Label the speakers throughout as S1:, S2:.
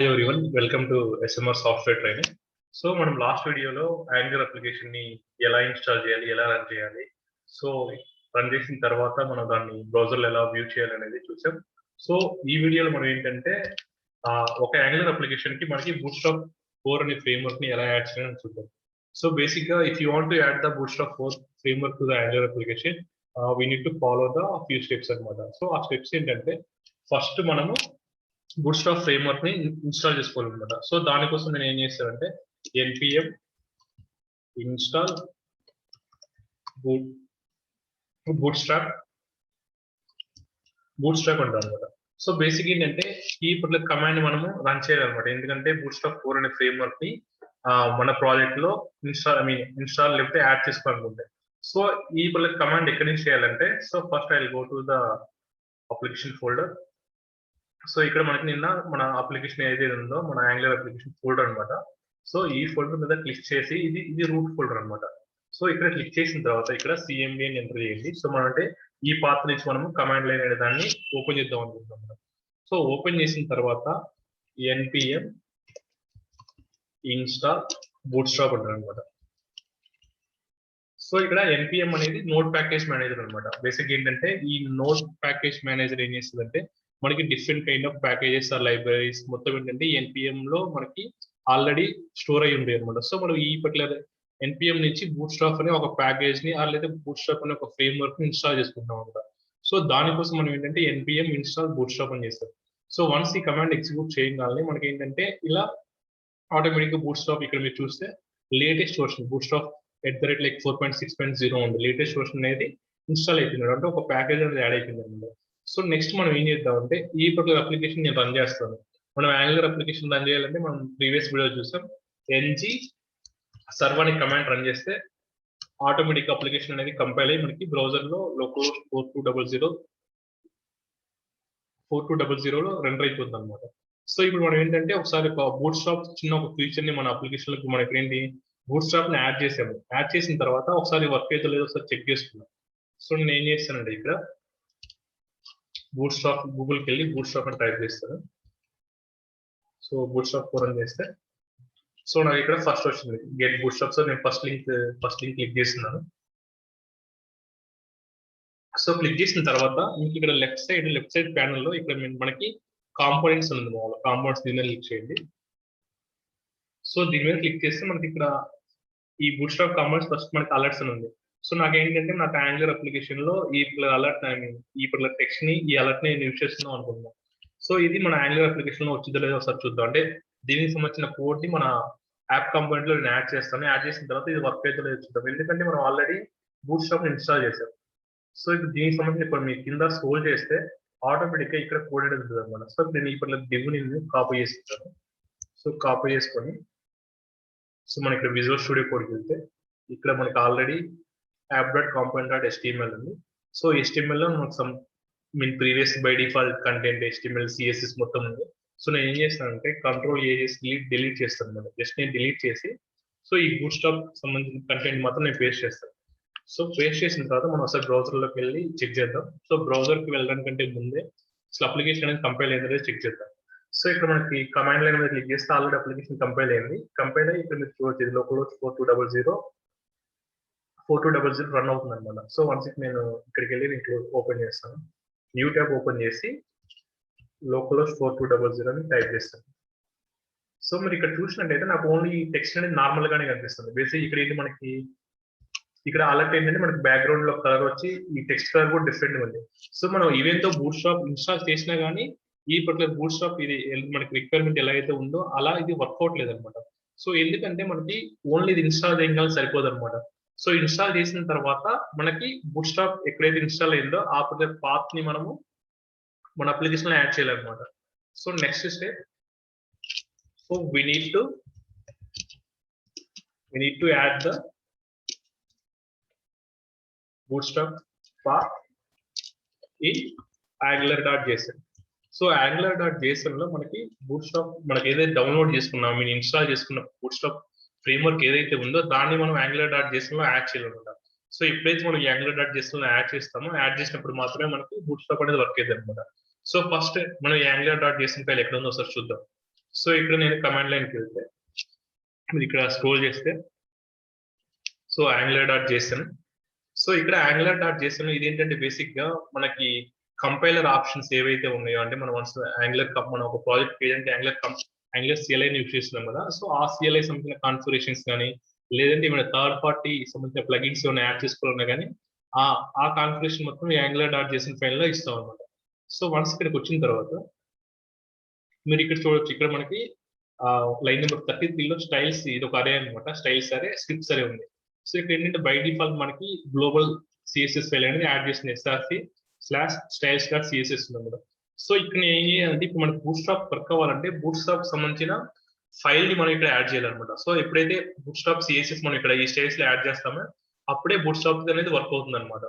S1: Hi everyone, welcome to SMR Software Training. So మనం last వీడియోలో angular application ని ఎలా ఇన్స్టాల్ చేయాలి, ఎలా రన్ చేయాలి, సో రన్ చేసిన తర్వాత మనం దాన్ని బ్రౌజర్లో ఎలా వ్యూ చేయాలి అనేది చూసాం. సో ఈ వీడియోలో మనం ఏంటంటే ఒక యాంగులర్ అప్లికేషన్ కి మనకి బూట్స్ట్రాప్ 4 అనే ఫ్రేమ్వర్క్ ని ఎలా యాడ్ చేయాలని చూద్దాం. సో బేసిక్ గా if you want to add the bootstrap 4 framework to the angular application we need to follow the few steps అన్నమాట. సో ఆ స్టెప్స్ ఏంటంటే ఫస్ట్ మనము బూట్స్ట్రాప్ ఫ్రేమ్వర్క్ ని ఇన్స్టాల్ చేసుకోవాలన్నమాట. సో దానికోసం నేను ఏం చేస్తానంటే npm ఇన్స్టాల్ బూట్స్ట్రాప్ అంటారు అనమాట. సో బేసిక్ ఏంటంటే ఈ పర్టికులర్ కమాండ్ మనము రన్ చేయాలన్నమాట. ఎందుకంటే బూట్స్ట్రాప్ 4 అనే ఫ్రేమ్వర్క్ ని మన ప్రాజెక్ట్ లో ఇన్స్టాల్ లేకపోతే యాడ్ చేసుకోవాలనుకుంటే, సో ఈ పర్టికులర్ కమాండ్ ఎక్కడి నుంచి చేయాలంటే, so first I will go to the application folder. So ఇక్కడ మనకి నిన్న మన అప్లికేషన్ ఏదైతే ఉందో మన యాంగులర్ అప్లికేషన్ ఫోల్డర్ అనమాట. సో ఈ ఫోల్డర్ మీద క్లిక్ చేసి ఇది రూట్ ఫోల్డర్ అనమాట. సో ఇక్కడ క్లిక్ చేసిన తర్వాత ఇక్కడ cmd అని ఎంటర్ చేయండి. సో మనం అంటే ఈ పాత్ నుంచి మనం కమాండ్ లైన్ అనే దాన్ని ఓపెన్ చేద్దాం అనుకుంటున్నాం. సో ఓపెన్ చేసిన తర్వాత npm ఇన్స్టాల్ బూట్స్ట్రాప్ అంటారు అనమాట. సో ఇక్కడ npm అనేది నోడ్ ప్యాకేజ్ మేనేజర్ అనమాట. బేసిక్ ఏంటంటే ఈ నోడ్ ప్యాకేజ్ మేనేజర్ ఏం చేస్తుందంటే మనకి different kind of packages or libraries మొత్తం ఏంటంటే npm లో మనకి ఆల్రెడీ స్టోర్ అయి ఉంటాయి అనమాట. సో మనం ఈ పర్టికులర్ npm నుంచి బూట్స్ట్రాప్ అనే ఒక ప్యాకేజ్ ని లేదా బూట్స్ట్రాప్ అనే ఒక ఫ్రేమ్వర్క్ ని ఇన్స్టాల్ చేసుకుంటాం అనమాట. సో దానికోసం మనం ఏంటంటే npm ఇన్స్టాల్ బూట్స్ట్రాప్ అని చేస్తాం. సో వన్స్ ఈ కమాండ్ ఎగ్జిక్యూట్ చేయగానే మనకి ఏంటంటే ఇలా ఆటోమేటిక్ గా బూట్స్ట్రాప్ ఇక్కడ మీరు చూస్తే లేటెస్ట్ వర్షన్ బూట్స్ట్రాప్ @ 4.6.0 ఉంది. లేటెస్ట్ వర్షన్ అనేది ఇన్స్టాల్ అయిపోయింది అంటే ఒక ప్యాకేజ్ అనేది యాడ్ అయిపోయింది అనమాట. సో నెక్స్ట్ మనం ఏం చేద్దామంటే ఈ పర్టికులర్ అప్లికేషన్ నేను రన్ చేస్తాను. మనం యాంగులర్ అప్లికేషన్ రన్ చేయాలంటే మనం ప్రీవియస్ వీడియో చూసాం ng సర్వ్ అనే కమాండ్ రన్ చేస్తే ఆటోమేటిక్ అప్లికేషన్ అనేది కంపైల్ అయ్యి మనకి బ్రౌజర్ లో localhost 4200 లో రన్ అయిపోతుంది అనమాట. సో ఇప్పుడు మనం ఏంటంటే ఒకసారి బూట్స్ట్రాప్ చిన్న ఒక ఫీచర్ ని మన అప్లికేషన్ లో మనకి ఏంటి బూట్స్ట్రాప్ ని యాడ్ చేసాము. యాడ్ చేసిన తర్వాత ఒకసారి వర్క్ అయితే లేదో ఒకసారి చెక్ చేసుకున్నాం. సో నేను ఏం చేస్తానంటే ఇక్కడ బూట్స్ట్రాప్ గూగుల్కి వెళ్ళి బూట్స్ట్రాప్ అని టైప్ చేస్తాను. సో బూట్స్ట్రాప్ 4 అని చేస్తే సో నాకు ఇక్కడ ఫస్ట్ వచ్చింది గెట్ బూట్స్ట్రాప్. సో నేను ఫస్ట్ లింక్ క్లిక్ చేస్తున్నాను. సో క్లిక్ చేసిన తర్వాత మీకు ఇక్కడ లెఫ్ట్ సైడ్ ప్యానల్ లో ఇక్కడ మనకి కాంపోనెంట్స్ ఉంది. కాంపోనెంట్స్ దీని మీద క్లిక్ చేయండి. సో దీని మీద క్లిక్ చేస్తే మనకి ఇక్కడ ఈ బూట్స్ట్రాప్ కాంపోనెంట్స్ ఫస్ట్ మనకి అలర్ట్స్ అని ఉంది. సో నాకేంటంటే నాకు యాంగులర్ అప్లికేషన్ లో ఈ అలర్ట్ ఈ టెక్స్ట్ ని ఈ అలర్ట్ ని నేను యూజ్ చేస్తున్నాం అనుకుంటున్నాను. సో ఇది మన యాంగులర్ అప్లికేషన్ లో వచ్చిందో లేదో ఒకసారి చూద్దాం. అంటే దీనికి సంబంధించిన కోడ్ ని మన యాప్ కంపోనెంట్ లో నేను యాడ్ చేస్తాను. యాడ్ చేసిన తర్వాత ఇది వర్క్ అయితే లేదో చూద్దాం. ఎందుకంటే మనం ఆల్రెడీ బూట్స్ట్రాప్ ఇన్స్టాల్ చేసాం. సో ఇప్పుడు దీనికి సంబంధించి ఇప్పుడు మీ కింద స్క్రోల్ చేస్తే ఆటోమేటిక్ గా ఇక్కడ కోడ్ అనేది ఉంటుంది అనమాట. సో నేను ఇప్పుడు డివ్ ని కాపీ చేసుకుంటాను. సో కాపీ చేసుకొని సో మన ఇక్కడ విజువల్ స్టూడియో కోడ్కి వెళ్తే ఇక్కడ మనకి ఆల్రెడీ app.component.html ఉంది. సో HTML లో మనకు previous by default content HTML CSS మొత్తం ఉంది. సో నేను ఏం చేస్తానంటే కంట్రోల్ A చేసి డిలీట్ చేస్తాను అనమాట. జస్ట్ నేను డిలీట్ చేసి సో ఈ బూట్స్ట్రాప్ సంబంధించిన కంటెంట్ మాత్రం నేను పేస్ట్ చేస్తాను. సో పేస్ట్ చేసిన తర్వాత మనం ఒకసారి బ్రౌజర్ లోకి వెళ్ళి చెక్ చేద్దాం. సో బ్రౌజర్ కి వెళ్ళడానికంటే ముందే అసలు అప్లికేషన్ అనేది కంపైల్ అయిందో చెక్ చేద్దాం. సో ఇక్కడ మనకి కమాండ్ లైన్ మీద క్లిక్ చేస్తే ఆల్రెడీ అప్లికేషన్ కంపైల్ అయింది. కంపైల్ అయ్యి ఇక్కడ మీరు చూడొచ్చు ఇది localhost 4200 రన్ అవుతుంది అనమాట. సో వన్స్ నేను ఇక్కడికి వెళ్ళి నేను ఓపెన్ చేస్తాను. న్యూ ట్యాబ్ ఓపెన్ చేసి localhost 4200 అని టైప్ చేస్తాను. సో మీరు ఇక్కడ చూసినట్టయితే నాకు ఓన్లీ టెక్స్ట్ అనేది నార్మల్ గానే కనిపిస్తుంది. బేసిక్ ఇక్కడ ఏంటి మనకి ఇక్కడ అలర్ట్ ఏంటంటే మనకి బ్యాక్గ్రౌండ్ లో కలర్ వచ్చి ఈ టెక్స్ట్ కలర్ కూడా డిఫరెంట్ ఉంది. సో మనం ఈవెన్ తో బూట్స్ట్రాప్ ఇన్స్టాల్ చేసినా గానీ ఈ పర్టికులర్ బూట్స్ట్రాప్ ఇది మనకి రిక్వైర్మెంట్ ఎలా అయితే ఉందో అలా ఇది వర్కౌట్ లేదనమాట. సో ఎందుకంటే మనకి ఓన్లీ ఇది ఇన్స్టాల్ చేయగల సరిపోదు అనమాట. సో ఇన్స్టాల్ చేసిన తర్వాత మనకి బూట్స్ట్రాప్ ఎక్కడైతే ఇన్స్టాల్ అయిందో ఆ పర్టికులర్ పాత్ ని మనము మన అప్లికేషన్ లో యాడ్ చేయాలన్నమాట. So next step so we need to add the bootstrap path in angular.json. So angular.json లో మనకి బూట్స్ట్రాప్ మనకి ఏదైతే డౌన్లోడ్ చేసుకున్నాం ఇన్స్టాల్ చేసుకున్న బూట్స్ట్రాప్ ఫ్రేమ్వర్క్ ఏదైతే ఉందో దాన్ని మనం angular.json లో యాడ్ చేయాలన్నమాట. సో ఎప్పుడైతే మనం angular.json లో యాడ్ చేస్తామో యాడ్ చేసినప్పుడు మాత్రమే మనకి బూట్స్ట్రాప్ అనేది వర్క్ అవుతుంది అనమాట. సో ఫస్ట్ మనం angular.json ఫైల్ ఎక్కడ ఉందో ఒకసారి చూద్దాం. సో ఇక్కడ నేను కమాండ్ లైన్కి వెళ్తే మీరు ఇక్కడ స్క్రోల్ చేస్తే సో angular.json. సో ఇక్కడ angular.json ఇది ఏంటంటే బేసిక్ గా మనకి కంపైలర్ ఆప్షన్స్ ఏవైతే ఉన్నాయో అంటే మనం మనం ఒక ప్రాజెక్ట్ ఏదంటే యాంగులర్ CLI యూజ్ చేస్తున్నాం కదా, సో ఆ CLI సంబంధించిన కాన్ఫిగరేషన్స్ కానీ లేదంటే ఏమైనా థర్డ్ పార్టీ సంబంధించిన ప్లగిన్స్ ఏమైనా యాడ్ చేసుకోవాలన్నా కానీ ఆ కాన్ఫిగరేషన్ మొత్తం angular.json ఫైల్ లో ఇస్తాం అనమాట. సో వన్స్ ఇక్కడికి వచ్చిన తర్వాత మీరు ఇక్కడ చూడొచ్చు, ఇక్కడ మనకి లైన్ నెంబర్ 33లో స్టైల్స్ ఇది ఒక అరే అనమాట. స్టైల్స్ అరే, స్క్రిప్ట్స్ అరే ఉంది. సో ఇక్కడ ఏంటంటే బై డిఫాల్ట్ మనకి గ్లోబల్ సిఎస్ఎస్ ఫైల్ అనేది యాడ్ చేసిన src/styles.css ఉంది అనమాట. సో ఇక్కడ ఏం చేయాలంటే ఇప్పుడు మనకి బూట్ స్ట్రాప్ వర్క్ అవ్వాలంటే బూట్ స్ట్రాప్ సంబంధించిన ఫైల్ ని మనం ఇక్కడ యాడ్ చేయాలన్నమాట. సో ఎప్పుడైతే బూట్ స్ట్రాప్ సిఎస్ఎస్ మనం ఇక్కడ ఈ స్టైల్స్ లో యాడ్ చేస్తామో అప్పుడే బూట్ స్ట్రాప్ అనేది వర్క్ అవుతుంది అనమాట.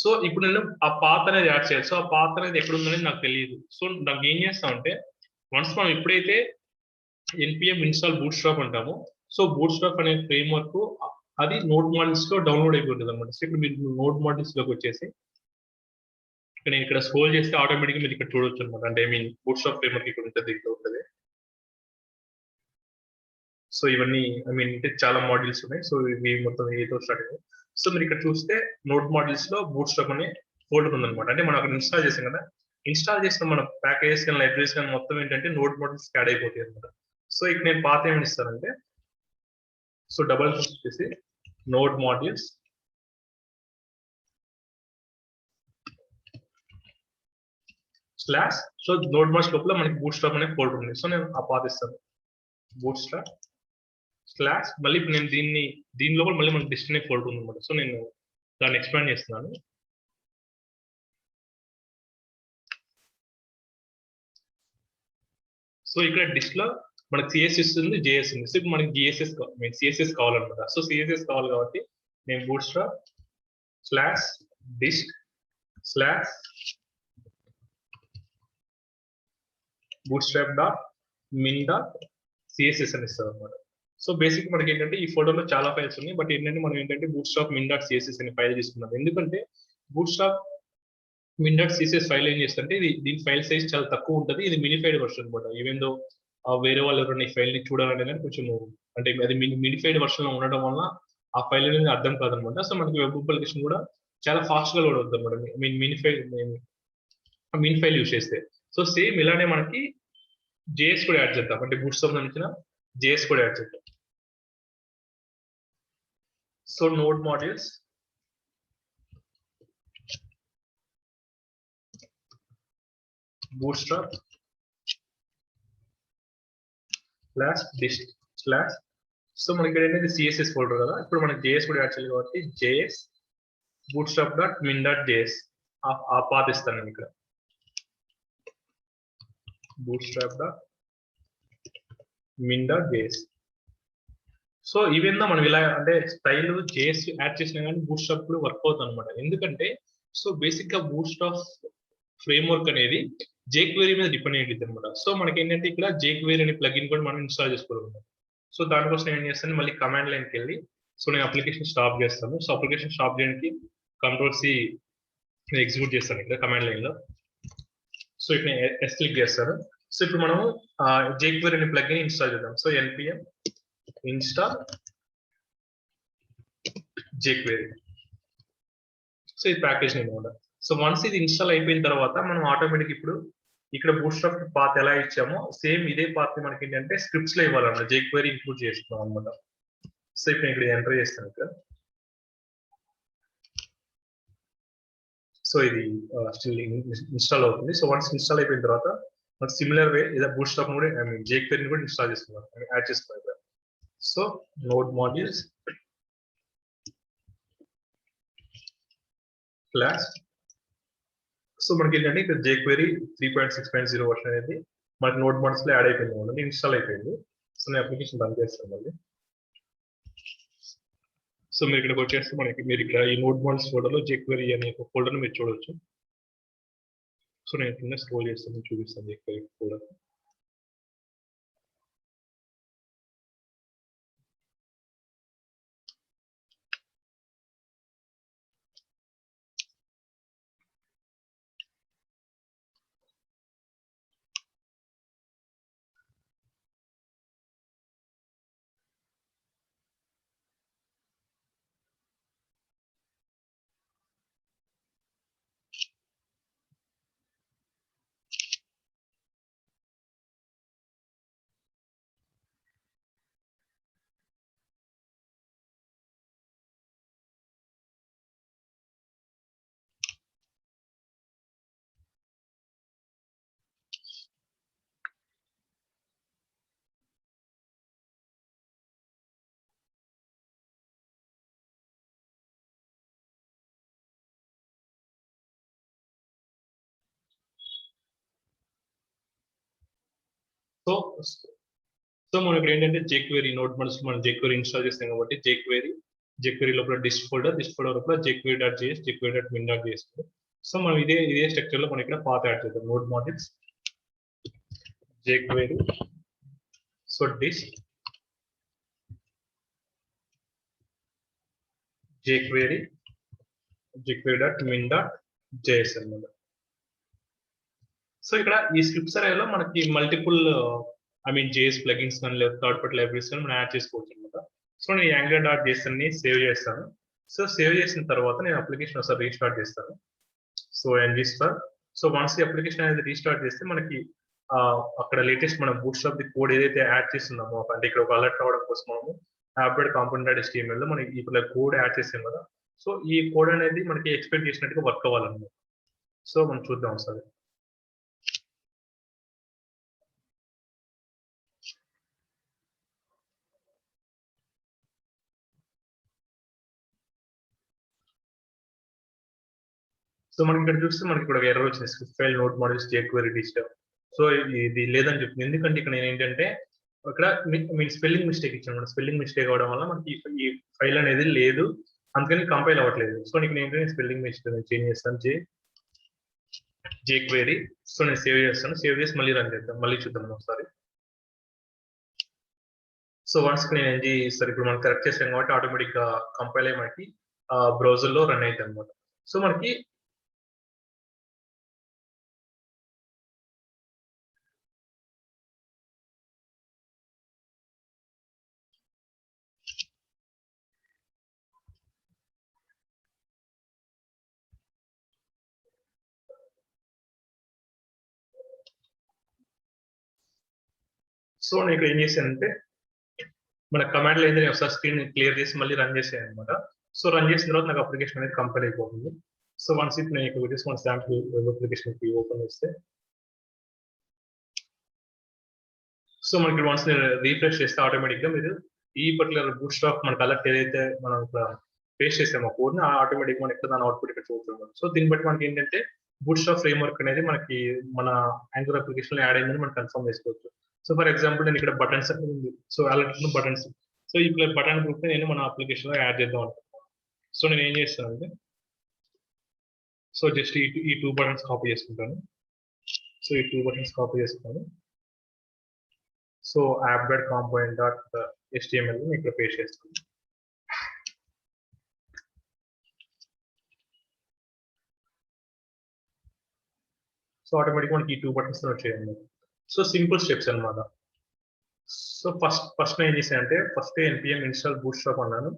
S1: సో ఇప్పుడు నేను ఆ పాత్ అనేది యాడ్ చేయాలి. సో ఆ పాత్ అనేది ఎక్కడ ఉందనేది నాకు తెలియదు. సో నాకు ఏం చేస్తామంటే వన్స్ మనం ఎప్పుడైతే npm ఇన్స్టాల్ బూట్ స్ట్రాప్ అంటామో, సో బూట్ స్ట్రాప్ అనే ఫ్రేమ్ వర్క్ అది నోడ్ మాడ్యూల్స్ లో డౌన్లోడ్ అయిపోతుంది అనమాట. సో ఇప్పుడు మీరు నోడ్ మాడ్యూల్స్ లోకి వచ్చేసి నేను ఇక్కడ స్క్రోల్ చేస్తే ఆటోమేటిక్ మీరు ఇక్కడ చూడొచ్చు అనమాట. అంటే బూట్ స్ట్రాప్ ఫ్రేమ్ వర్క్ ఇక్కడ ఉంటుంది, ఇక్కడ ఉంటుంది. సో ఇవన్నీ అంటే చాలా మాడ్యూల్స్ ఉన్నాయి. సో ఇవి మొత్తం ఏదో స్టార్ట్ అయ్యాయి. సో మీరు ఇక్కడ చూస్తే నోడ్ మాడ్యూల్స్ లో బూట్ స్ట్రాప్ అనే ఫోల్డర్ ఉందన్నమాట. అంటే మనం అక్కడ ఇన్స్టాల్ చేసాం కదా, ఇన్స్టాల్ చేసిన మన ప్యాకేజెస్ కానీ లైబ్రరీస్ కానీ మొత్తం ఏంటంటే నోడ్ మాడ్యూల్స్ యాడ్ అయిపోతాయి అనమాట. సో ఇక్కడ నేను పాత ఏమని ఇస్తానంటే సో డబల్ క్లిక్ చేసి node modules slash so node modules లోపల మనకి బూట్ స్ట్రాప్ అనే ఫోల్డర్ ఉంది. సో నేను ఆ పాత ఇస్తాను బూట్ స్ట్రాప్ స్లాష్ మళ్ళీ ఇప్పుడు నేను దీని లోపల మళ్ళీ మనకి డిస్ట్ అనే ఫోల్డర్ ఉంది అనమాట. సో నేను దాన్ని ఎక్స్పాండ్ చేస్తున్నాను. సో ఇక్కడ డిస్ట్ లో మనకి సిఎస్ఎస్ ఉంది, జేఎస్ ఉంది. సో ఇప్పుడు మనకి సిఎస్ఎస్ కావాలన్నమాట. సో సిఎస్ఎస్ కావాలి కాబట్టి నేను bootstrap slash dist slash bootstrap dot min dot CSS అని ఇస్తాం అనమాట. సో బేసిక్ మనకి ఏంటంటే ఈ ఫోటోలో చాలా ఫైల్స్ ఉన్నాయి, బట్ ఏంటంటే మనం ఏంటంటే bootstrap min dot CSS అనే ఫైల్ తీసుకున్నాం. ఎందుకంటే bootstrap min dot CSS file ఏం చేస్తుంటే దీని ఫైల్ సైజ్ చాలా తక్కువ ఉంటుంది. ఇది మినిఫైడ్ వర్షన్ అనమాట. ఈవెన్ దో వేరే వాళ్ళు ఎవరైనా ఈ ఫైల్ ని చూడాలంటే కానీ కొంచెం అంటే అది మినిఫైడ్ వర్షన్ లో ఉండడం వల్ల ఆ ఫైల్ అనేది అర్థం కాదనమాట. సో మనకి వెబ్ అప్లికేషన్ కూడా చాలా ఫాస్ట్ గా లోడ్ అవుతుంది అనమాట మిన్ ఫైల్ యూజ్ చేస్తే. సో సేమ్ ఇలానే మనకి జేఎస్ కూడా యాడ్ చేద్దాం, అంటే బూట్ సంబంధించిన జేఎస్ కూడా యాడ్ చేద్దాం. So node modules bootstrap slash dist slash so మనకి ఏంటంటే సిఎస్ఎస్ ఫోల్డర్ కదా, ఇప్పుడు మనకి జేఎస్ కూడా యాడ్ చేయాలి కాబట్టి JS bootstrap dot min dot JS ఆ పాత్ ఇస్తాను నేను ఇక్కడ bootstrap dot min dot JS. So even though మనం ఇలా అంటే స్టైల్ జేఎస్ యాడ్ చేసినా కానీ బూట్స్ట్రాప్ కూడా వర్క్ అవుతుంది అనమాట. ఎందుకంటే సో బేసిక్ గా బూట్స్ట్రాప్ ఫ్రేమ్ వర్క్ అనేది jQuery మీద డిపెండ్ అయ్యింది అనమాట. సో మనకి ఏంటంటే ఇక్కడ jQuery అనే ప్లగిన్ కూడా మనం ఇన్స్టాల్ చేసుకోవాలి. సో దానికోసం ఏం చేస్తాను, మళ్ళీ కమాండ్ లైన్కి వెళ్ళి సో నేను అప్లికేషన్ స్టాప్ చేస్తాను. సో అప్లికేషన్ స్టాప్ చేయడానికి Ctrl+C ఎగ్జిక్యూట్ చేస్తాను ఇక్కడ కమాండ్ లైన్ లో. సో ఇక్కడ ఎస్ క్లిక్ చేస్తాను. సో ఇప్పుడు మనం jQuery అనే ప్లగిన్ ఇన్స్టాల్ చేద్దాం. So npm install jQuery. So ఈ ప్యాకేజ్ నేమ్ అనమాట. సో వన్స్ ఇది ఇన్స్టాల్ అయిపోయిన తర్వాత మనం ఆటోమేటిక్ ఇప్పుడు ఇక్కడ బూట్స్ట్రాప్ పాత్ ఎలా ఇచ్చామో సేమ్ ఇదే పాత్ మనకి ఏంటంటే స్క్రిప్ట్స్ లో ఇవ్వాలన్నమాట. jQuery ఇంక్లూడ్ చేస్తున్నాం అనమాట. సో ఇప్పుడు ఇక్కడ ఎంటర్ చేస్తాను ఇక్కడ. సో ఇది స్టిల్ ఇన్స్టాల్ అవుతుంది. సో వన్స్ ఇన్స్టాల్ అయిపోయిన తర్వాత మనకి సిమిలర్ వే ఏదో బూట్స్ట్రాప్ కూడా jQuery కూడా ఇన్స్టాల్ చేసుకున్నాం, యాడ్ చేసుకున్నాం ఇక్కడ. So node modules class so మనకి ఏంటంటే ఇక్కడ jQuery 3.6.0 వర్షన్ అనేది మనకి నోడ్ మాడ్యూల్స్ లో యాడ్ అయిపోయింది అనమాట, ఇన్స్టాల్ అయిపోయింది. సో నేను అప్లికేషన్ రన్ చేస్తాను మళ్ళీ. సో మీరు ఇక్కడికి వచ్చేస్తే మనకి మీరు ఇక్కడ ఈ నోడ్ మాడ్యూల్స్ ఫోల్డర్లో jQuery అనే ఒక ఫోల్డర్ మీరు చూడొచ్చు. సో నేను కింద స్క్రోల్ చేస్తాను, చూపిస్తాను jQuery ఫోల్డర్. సో సో మనకి ఏంటంటే jQuery నోడ్ మనం jQuery ఇన్స్టాల్ చేస్తాం కాబట్టి jQuery లోపల డిస్ట్ ఫోల్డర్ లోపల jQuery.js jQuery.min.js. సో మనం ఇదే స్ట్రక్చర్ లో మనం ఇక్కడ పాత్ యాడ్ చేద్దాం. నోడ్ మాడ్యూల్స్ jQuery, సో డిస్ట్ jQuery.min.js అన్నమాట. సో ఇక్కడ ఈ స్క్రిప్ట్స్ అరేలో మనకి మల్టిపుల్ JS ప్లగిన్స్ కానీ లేదా థర్డ్ పార్టీ లైబ్రరీస్ కానీ మనం యాడ్ చేసుకోవచ్చు అనమాట. సో నేను Angular.js ని సేవ్ చేస్తాను. సో సేవ్ చేసిన తర్వాత నేను అప్లికేషన్ ఒకసారి రీస్టార్ట్ చేస్తాను. So ngstart. సో వన్స్ ఈ అప్లికేషన్ అనేది రీస్టార్ట్ చేస్తే మనకి అక్కడ లేటెస్ట్ మనం బూట్స్ట్రాప్ ది కోడ్ ఏదైతే యాడ్ చేస్తున్నామో, అంటే ఇక్కడ ఒక అలర్ట్ రావడం కోసం మనము అప్డేట్ కాంపోనెంట్.html లో మనకి ఇప్పుడు కోడ్ యాడ్ చేసాం కదా. సో ఈ కోడ్ అనేది మనకి ఎక్స్పెక్ట్ చేసినట్టుగా వర్క్ అవ్వాలన్నమాట. సో మనం చూద్దాం ఒకసారి. సో మనకి ఇక్కడ చూస్తే మనకి ఇక్కడ ఎర్రర్ వచ్చింది, script file node modules jQuery డిస్ట్. సో ఇది లేదని చెప్తుంది. ఎందుకంటే ఇక్కడ నేను ఏంటంటే ఇక్కడ స్పెల్లింగ్ మిస్టేక్ ఇచ్చాను. స్పెల్లింగ్ మిస్టేక్ అవడం వల్ల మనకి ఈ ఫైల్ అనేది లేదు, అందుకని కంపైల్ అవ్వట్లేదు. సో నీకు నేను స్పెల్లింగ్ మిస్టేక్ చేంజ్ చేస్తాను, jQuery. సో నేను సేవ్ చేస్తాను. సేవ్ చేసి మళ్ళీ రన్ చేద్దాం, మళ్ళీ చూద్దాం ఒకసారి. సో వన్స్ నేను సరే ఇప్పుడు మనం కరెక్ట్ చేసాం కాబట్టి ఆటోమేటిక్ గా కంపైల్ అయ్యి మనకి బ్రౌజర్ లో రన్ అవుతుంది అనమాట. సో మనకి సో నేను ఇక్కడ ఏం చేశానంటే మన కమాండ్ లో ఏంటంటే ఒకసారి స్క్రీన్ క్లియర్ చేసి మళ్ళీ రన్ చేసాను అనమాట. సో రన్ చేసిన తర్వాత నాకు అప్లికేషన్ అనేది కంపైల్ అయిపోతుంది. సో వన్స్ ఇప్పుడు నేను ఇక్కడ మన శాంపుల్ అప్లికేషన్ ఓపెన్ చేస్తే, సో మనకి వన్స్ నేను రీఫ్రెష్ చేస్తే ఆటోమేటిక్ గా మీరు ఈ పర్టికులర్ బూట్స్ట్రాప్ మనకు అలర్ట్ ఏదైతే మనం ఇక్కడ పేస్ట్ చేసామో కోడ్ ని ఆటోమేటిక్ మనకి ఇక్కడ దాని అవుట్పుట్ ఇక్కడ చూస్తున్నాం. సో దీన్ని బట్టి మనకి ఏంటంటే బూట్స్ట్రాప్ ఫ్రేమ్వర్క్ అనేది మనకి మన యాంగులర్ అప్లికేషన్ లో యాడ్ అయిందని మనం కన్ఫర్మ్ చేసుకోవచ్చు. సో ఫర్ ఎగ్జాంపుల్ నేను ఇక్కడ బటన్స్ ఉంది, సో అలర్ట్ బటన్స్. సో ఈ బటన్ గ్రూప్ నేను మన అప్లికేషన్ లో యాడ్ చేద్దాం అనుకుంటున్నాను. సో నేను ఏం చేస్తానంటే సో జస్ట్ ఈ 2 బటన్స్ కాపీ చేసుకుంటాను. సో ఈ 2 బటన్స్ కాపీ చేసుకుంటాను. సో app.component.html ఇక్కడ పేస్ట్ చేస్తాను. సో ఆటోమేటిక్ మనకి ఈ 2 బటన్స్ వచ్చేయండి. సో సింపుల్ స్టెప్స్ అన్నమాట. సో ఫస్ట్ నేను ఏం చేశానంటే ఫస్ట్ npm ఇన్స్టాల్ బూట్స్ట్రాప్ అన్నాను.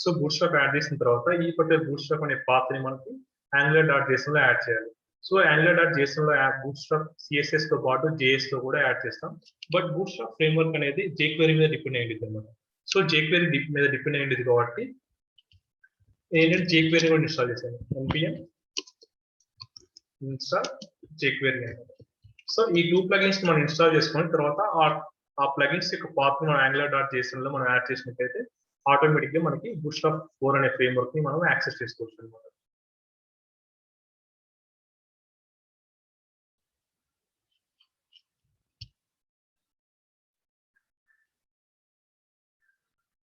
S1: సో బూట్స్ట్రాప్ యాడ్ చేసిన తర్వాత ఈ పర్టికులర్ బూట్స్ట్రాప్ అనే పాత్ ని మనకి Angular.js లో యాడ్ చేయాలి. సో Angular.js లో బూట్స్ట్రాప్ CSS తో పాటు JS లో కూడా యాడ్ చేస్తాం. బట్ బూట్స్ట్రాప్ ఫ్రేమ్వర్క్ అనేది jQuery మీద డిపెండ్ అయ్యింది అన్నమాట. సో jQuery మీద డిపెండ్ అయ్యింది కాబట్టి నేను jQuery కూడా ఇన్స్టాల్ చేశాను. npm ఇన్స్టాల్ jQuery అన్నమాట. సో ఈ 2 ప్లగిన్స్ మనం ఇన్స్టాల్ చేసుకున్న తర్వాత ఆ ప్లగిన్స్ యొక్క పాత్ మనం Angular.js లో మనం యాడ్ చేసినట్లయితే ఆటోమేటిక్ గా మనకి బూట్స్ట్రాప్ 4 అనే ఫ్రేమ్వర్క్ ని మనం యాక్సెస్ చేసుకోవచ్చు అన్నమాట.